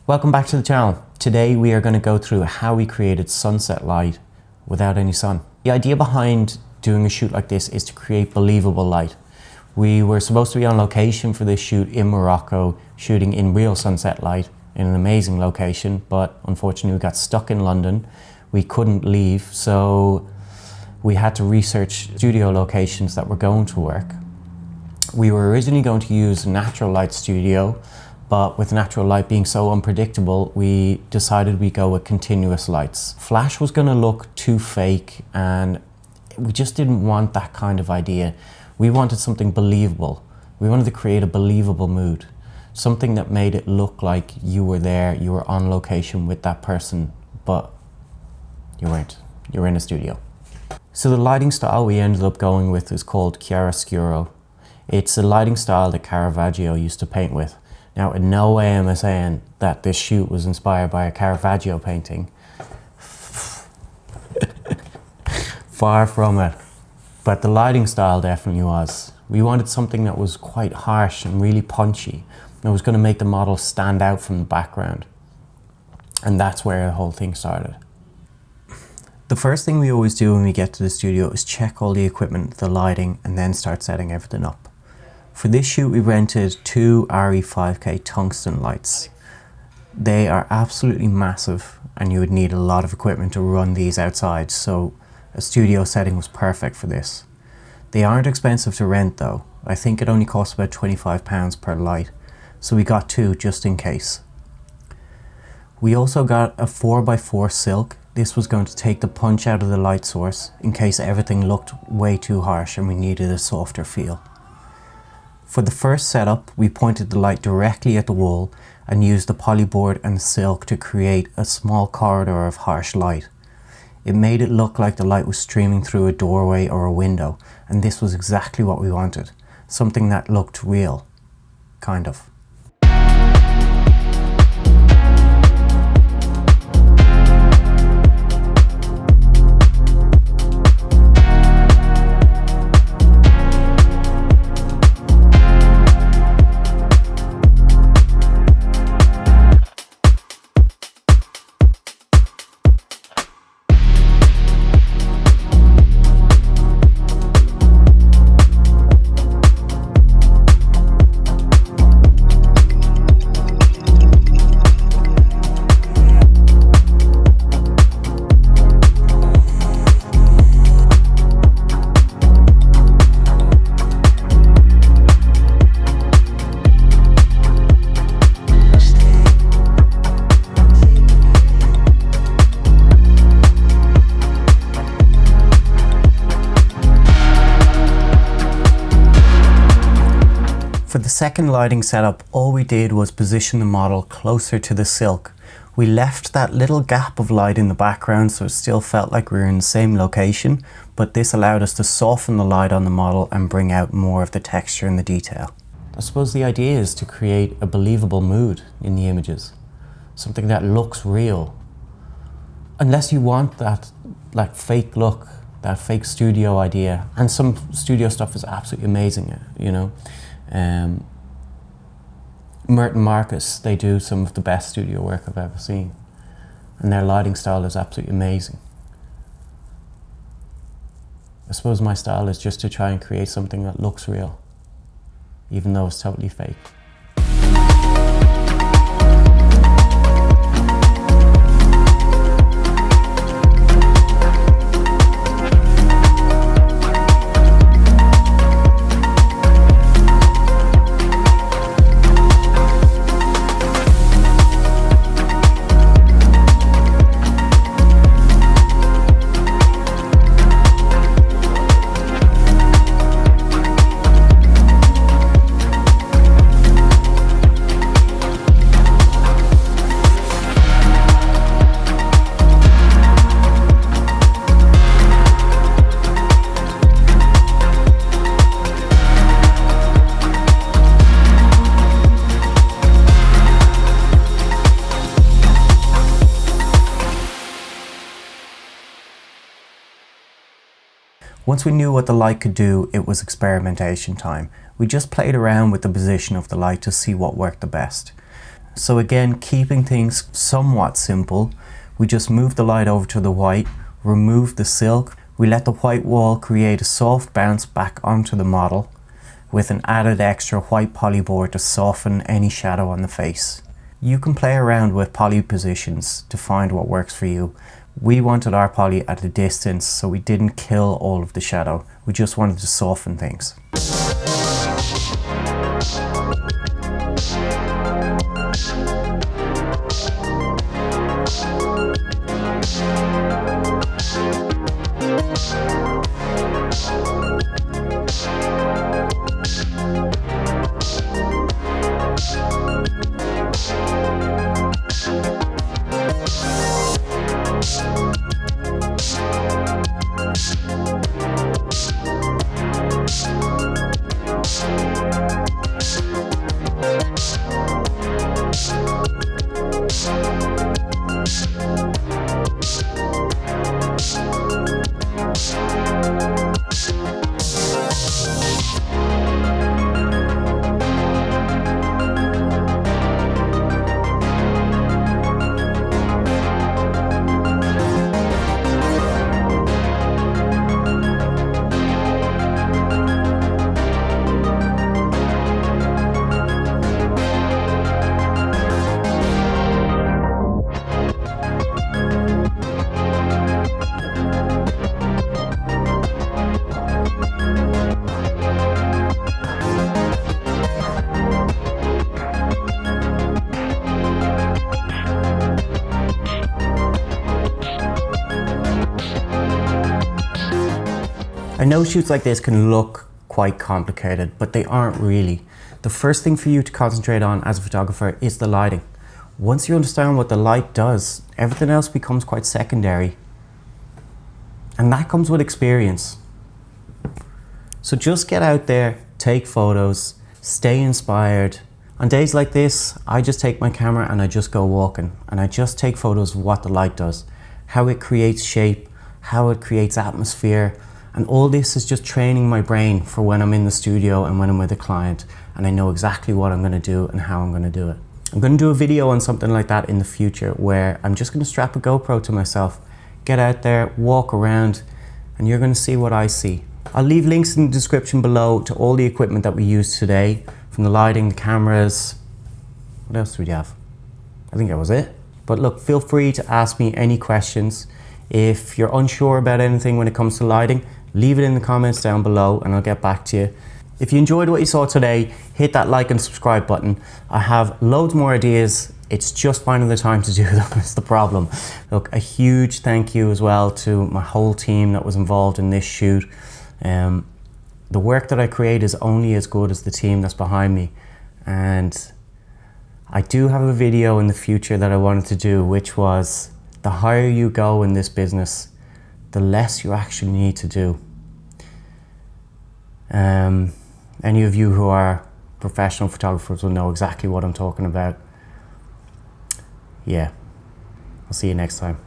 Welcome back to the channel. Today we are going to go through how we created sunset light without any sun. The idea behind doing a shoot like this is to create believable light. We were supposed to be on location for this shoot in Morocco, shooting in real sunset light in an amazing location, but unfortunately we got stuck in London. We couldn't leave, so we had to research studio locations that were going to work. We were originally going to use a natural light studio, but with natural light being so unpredictable, we decided we'd go with continuous lights. Flash was going to look too fake, and we just didn't want that kind of idea. We wanted something believable. We wanted to create a believable mood, something that made it look like you were there, you were on location with that person, but you weren't. You were in a studio. So the lighting style we ended up going with is called chiaroscuro. It's a lighting style that Caravaggio used to paint with. Now, in no way am I saying that this shoot was inspired by a Caravaggio painting. Far from it. But the lighting style definitely was. We wanted something that was quite harsh and really punchy. It was going to make the model stand out from the background. And that's where the whole thing started. The first thing we always do when we get to the studio is check all the equipment, the lighting, and then start setting everything up. For this shoot we rented two Arri 5K tungsten lights. They are absolutely massive and you would need a lot of equipment to run these outside, so a studio setting was perfect for this. They aren't expensive to rent though. I think it only costs about £25 per light, so we got two just in case. We also got a 4x4 silk. This was going to take the punch out of the light source in case everything looked way too harsh and we needed a softer feel. For the first setup, we pointed the light directly at the wall and used the polyboard and silk to create a small corridor of harsh light. It made it look like the light was streaming through a doorway or a window, and this was exactly what we wanted. Something that looked real, kind of. For the second lighting setup, all we did was position the model closer to the silk. We left that little gap of light in the background so it still felt like we were in the same location, but this allowed us to soften the light on the model and bring out more of the texture and the detail. I suppose the idea is to create a believable mood in the images, something that looks real. Unless you want that like fake look, that fake studio idea, and some studio stuff is absolutely amazing, you know. Merton Marcus, they do some of the best studio work I've ever seen, and their lighting style is absolutely amazing. I suppose my style is just to try and create something that looks real, even though it's totally fake. Once we knew what the light could do, it was experimentation time. We just played around with the position of the light to see what worked the best. So again, keeping things somewhat simple, we just move the light over to the white, remove the silk, we let the white wall create a soft bounce back onto the model with an added extra white polyboard to soften any shadow on the face. You can play around with poly positions to find what works for you. We wanted our poly at a distance, so we didn't kill all of the shadow. We just wanted to soften things. I know shoots like this can look quite complicated, but they aren't really. The first thing for you to concentrate on as a photographer is the lighting. Once you understand what the light does, everything else becomes quite secondary. And that comes with experience. So just get out there, take photos, stay inspired. On days like this, I just take my camera and I just go walking, and I just take photos of what the light does, how it creates shape, how it creates atmosphere. And all this is just training my brain for when I'm in the studio and when I'm with a client, and I know exactly what I'm going to do and how I'm going to do it. I'm going to do a video on something like that in the future where I'm just going to strap a GoPro to myself, get out there, walk around, and you're going to see what I see. I'll leave links in the description below to all the equipment that we used today, from the lighting, the cameras. What else do we have? I think that was it. But look, feel free to ask me any questions. If you're unsure about anything when it comes to lighting, leave it in the comments down below and I'll get back to you. If you enjoyed what you saw today, hit that like and subscribe button. I have loads more ideas. It's just finding the time to do them is the problem. Look, a huge thank you as well to my whole team that was involved in this shoot. The work that I create is only as good as the team that's behind me. And I do have a video in the future that I wanted to do, which was the higher you go in this business, the less you actually need to do. Any of you who are professional photographers will know exactly what I'm talking about. Yeah, I'll see you next time.